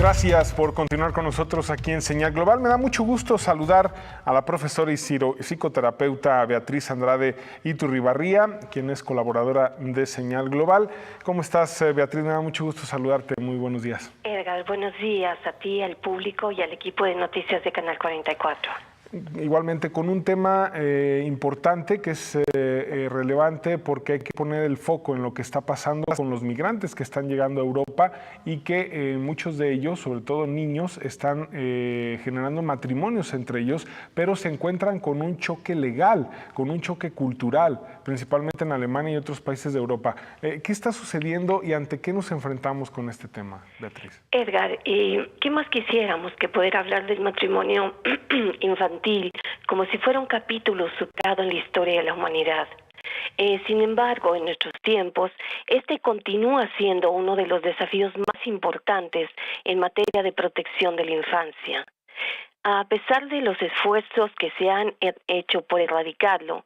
Gracias por continuar con nosotros aquí en Señal Global. Me da mucho gusto saludar a la profesora y psicoterapeuta Beatriz Andrade Iturribarría, quien es colaboradora de Señal Global. ¿Cómo estás, Beatriz? Me da mucho gusto saludarte. Muy buenos días. Edgar, buenos días a ti, al público y al equipo de noticias de Canal 44. Igualmente con un tema importante que es relevante porque hay que poner el foco en lo que está pasando con los migrantes que están llegando a Europa y que muchos de ellos, sobre todo niños, están generando matrimonios entre ellos, pero se encuentran con un choque legal, con un choque cultural, principalmente en Alemania y otros países de Europa. ¿Qué está sucediendo y ante qué nos enfrentamos con este tema, Beatriz? Edgar, ¿qué más quisiéramos que poder hablar del matrimonio infantil como si fuera un capítulo superado en la historia de la humanidad? Sin embargo, en nuestros tiempos, este continúa siendo uno de los desafíos más importantes en materia de protección de la infancia. A pesar de los esfuerzos que se han hecho por erradicarlo,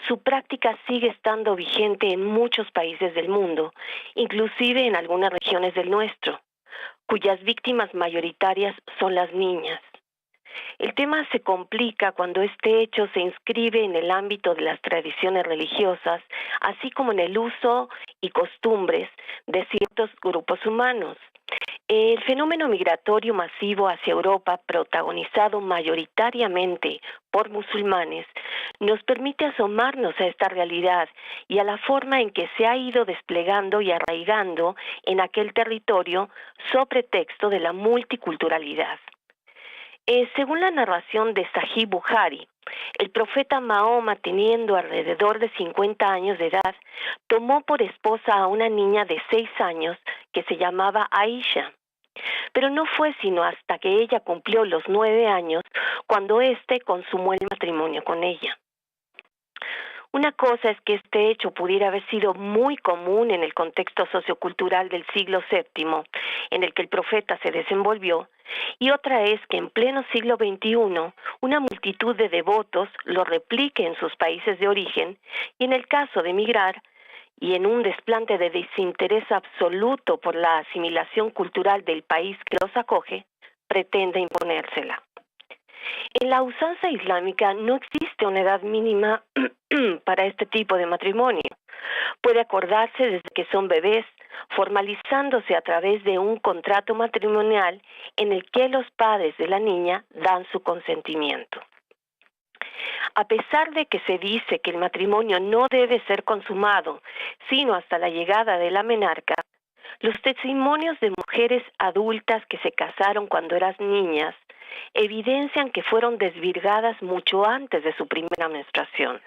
su práctica sigue estando vigente en muchos países del mundo, inclusive en algunas regiones del nuestro, cuyas víctimas mayoritarias son las niñas. El tema se complica cuando este hecho se inscribe en el ámbito de las tradiciones religiosas, así como en el uso y costumbres de ciertos grupos humanos. El fenómeno migratorio masivo hacia Europa, protagonizado mayoritariamente por musulmanes, nos permite asomarnos a esta realidad y a la forma en que se ha ido desplegando y arraigando en aquel territorio sobre texto de la multiculturalidad. Según la narración de Sahih Bukhari, el profeta Mahoma, teniendo alrededor de 50 años de edad, tomó por esposa a una niña de 6 años que se llamaba Aisha. Pero no fue sino hasta que ella cumplió los 9 años cuando éste consumó el matrimonio con ella. Una cosa es que este hecho pudiera haber sido muy común en el contexto sociocultural del siglo VII, en el que el profeta se desenvolvió, y otra es que en pleno siglo XXI una multitud de devotos lo replique en sus países de origen, y en el caso de emigrar, y en un desplante de desinterés absoluto por la asimilación cultural del país que los acoge, pretende imponérsela. En la usanza islámica no existe una edad mínima para este tipo de matrimonio. Puede acordarse desde que son bebés, formalizándose a través de un contrato matrimonial en el que los padres de la niña dan su consentimiento. A pesar de que se dice que el matrimonio no debe ser consumado, sino hasta la llegada de la menarca, los testimonios de mujeres adultas que se casaron cuando eran niñas evidencian que fueron desvirgadas mucho antes de su primera menstruación.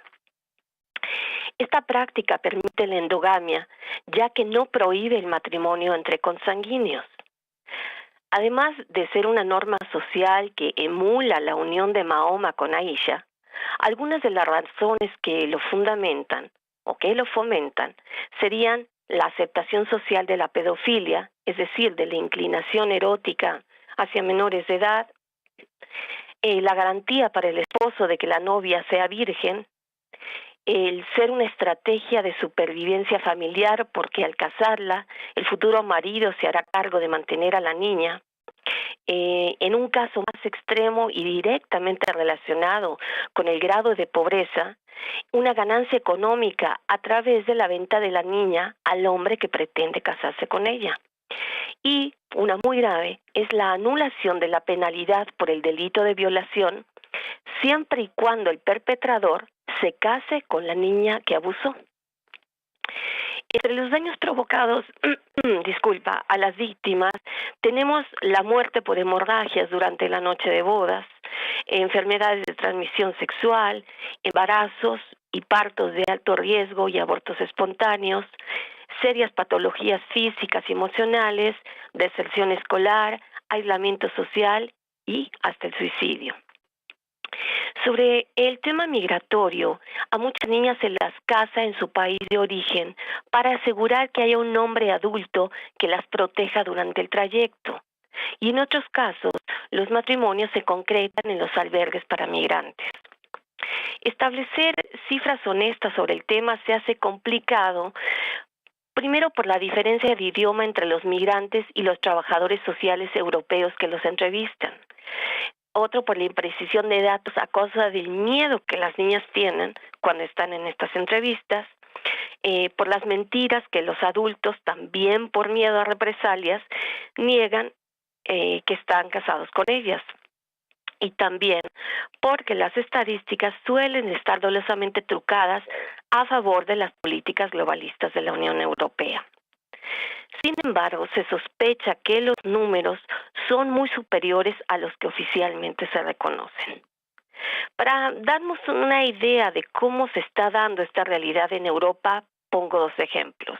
Esta práctica permite la endogamia, ya que no prohíbe el matrimonio entre consanguíneos. Además de ser una norma social que emula la unión de Mahoma con Aisha, algunas de las razones que lo fundamentan o que lo fomentan serían la aceptación social de la pedofilia, es decir, de la inclinación erótica hacia menores de edad, la garantía para el esposo de que la novia sea virgen, el ser una estrategia de supervivencia familiar porque al casarla el futuro marido se hará cargo de mantener a la niña. En un caso más extremo y directamente relacionado con el grado de pobreza, una ganancia económica a través de la venta de la niña al hombre que pretende casarse con ella. Y una muy grave es la anulación de la penalidad por el delito de violación, siempre y cuando el perpetrador se case con la niña que abusó. Entre los daños provocados, a las víctimas, tenemos la muerte por hemorragias durante la noche de bodas, enfermedades de transmisión sexual, embarazos y partos de alto riesgo y abortos espontáneos, serias patologías físicas y emocionales, deserción escolar, aislamiento social y hasta el suicidio. Sobre el tema migratorio, a muchas niñas se las casa en su país de origen para asegurar que haya un hombre adulto que las proteja durante el trayecto. Y en otros casos, los matrimonios se concretan en los albergues para migrantes. Establecer cifras honestas sobre el tema se hace complicado Primero, por la diferencia de idioma entre los migrantes y los trabajadores sociales europeos que los entrevistan. Otro, por la imprecisión de datos a causa del miedo que las niñas tienen cuando están en estas entrevistas. Por las mentiras que los adultos, también por miedo a represalias, niegan que están casados con ellas. Y también porque las estadísticas suelen estar dolosamente trucadas a favor de las políticas globalistas de la Unión Europea. Sin embargo, se sospecha que los números son muy superiores a los que oficialmente se reconocen. Para darnos una idea de cómo se está dando esta realidad en Europa, pongo dos ejemplos.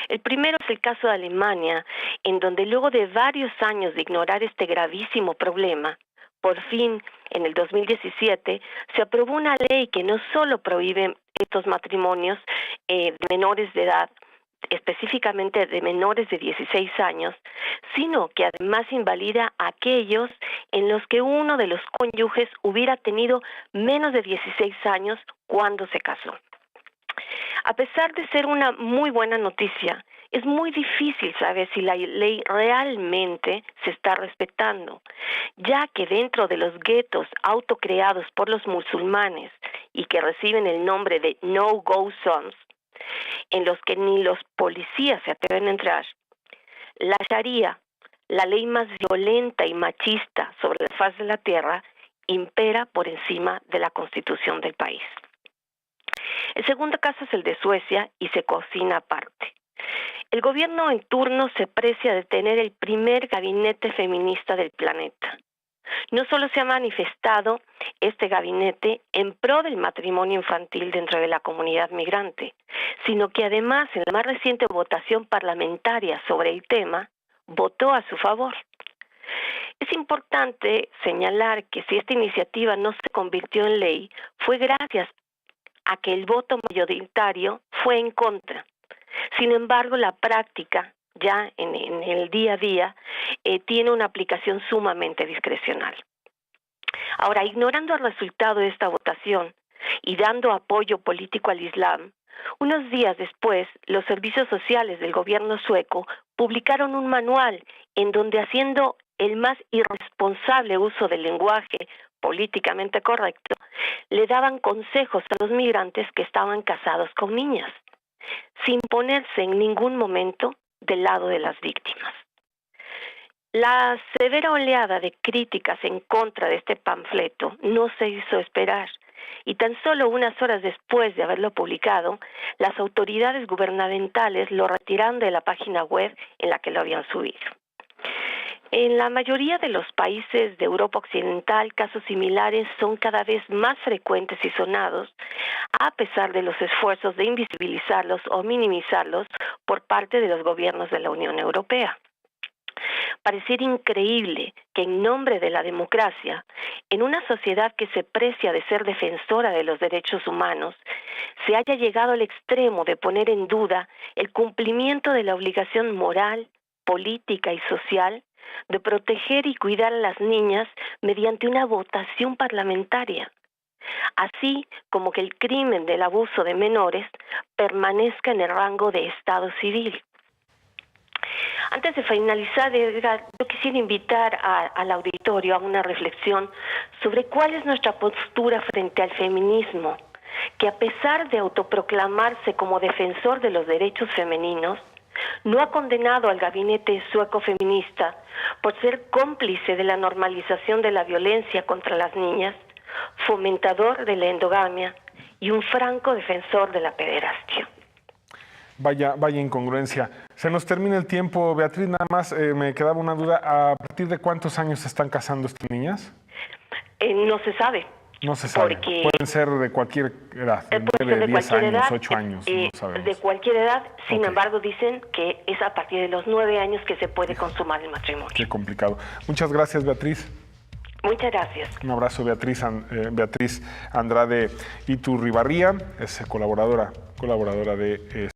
El primero es el caso de Alemania, en donde luego de varios años de ignorar este gravísimo problema, por fin, en el 2017, se aprobó una ley que no solo prohíbe estos matrimonios de menores de edad, específicamente de menores de 16 años, sino que además invalida a aquellos en los que uno de los cónyuges hubiera tenido menos de 16 años cuando se casó. A pesar de ser una muy buena noticia, es muy difícil saber si la ley realmente se está respetando, ya que dentro de los guetos autocreados por los musulmanes y que reciben el nombre de no-go zones, en los que ni los policías se atreven a entrar, la Sharia, la ley más violenta y machista sobre la faz de la tierra, impera por encima de la constitución del país. El segundo caso es el de Suecia y se cocina aparte. El gobierno en turno se precia de tener el primer gabinete feminista del planeta. No solo se ha manifestado este gabinete en pro del matrimonio infantil dentro de la comunidad migrante, sino que además en la más reciente votación parlamentaria sobre el tema, votó a su favor. Es importante señalar que si esta iniciativa no se convirtió en ley, fue gracias a que el voto mayoritario fue en contra. Sin embargo, la práctica, ya en el día a día, tiene una aplicación sumamente discrecional. Ahora, ignorando el resultado de esta votación y dando apoyo político al Islam, unos días después, los servicios sociales del gobierno sueco publicaron un manual en donde, haciendo el más irresponsable uso del lenguaje políticamente correcto, le daban consejos a los migrantes que estaban casados con niñas, sin ponerse en ningún momento del lado de las víctimas. La severa oleada de críticas en contra de este panfleto no se hizo esperar, y tan solo unas horas después de haberlo publicado, las autoridades gubernamentales lo retiraron de la página web en la que lo habían subido. En la mayoría de los países de Europa Occidental, casos similares son cada vez más frecuentes y sonados, a pesar de los esfuerzos de invisibilizarlos o minimizarlos por parte de los gobiernos de la Unión Europea. Pareciera increíble que en nombre de la democracia, en una sociedad que se precia de ser defensora de los derechos humanos, se haya llegado al extremo de poner en duda el cumplimiento de la obligación moral, política y social de proteger y cuidar a las niñas mediante una votación parlamentaria, así como que el crimen del abuso de menores permanezca en el rango de Estado civil. Antes de finalizar, Edgar, yo quisiera invitar al auditorio a una reflexión sobre cuál es nuestra postura frente al feminismo, que a pesar de autoproclamarse como defensor de los derechos femeninos, no ha condenado al gabinete sueco feminista por ser cómplice de la normalización de la violencia contra las niñas, fomentador de la endogamia y un franco defensor de la pederastia. Vaya incongruencia. Se nos termina el tiempo, Beatriz, nada más me quedaba una duda. ¿A partir de cuántos años se están casando estas niñas? No se sabe. No se sabe. Pueden ser de cualquier edad, de 10 años, 8 años, no sabemos. De cualquier edad, sin embargo, dicen que es a partir de los 9 años que se puede consumar el matrimonio. Qué complicado. Muchas gracias, Beatriz. Muchas gracias. Un abrazo, Beatriz Andrade Iturribarría, es colaboradora de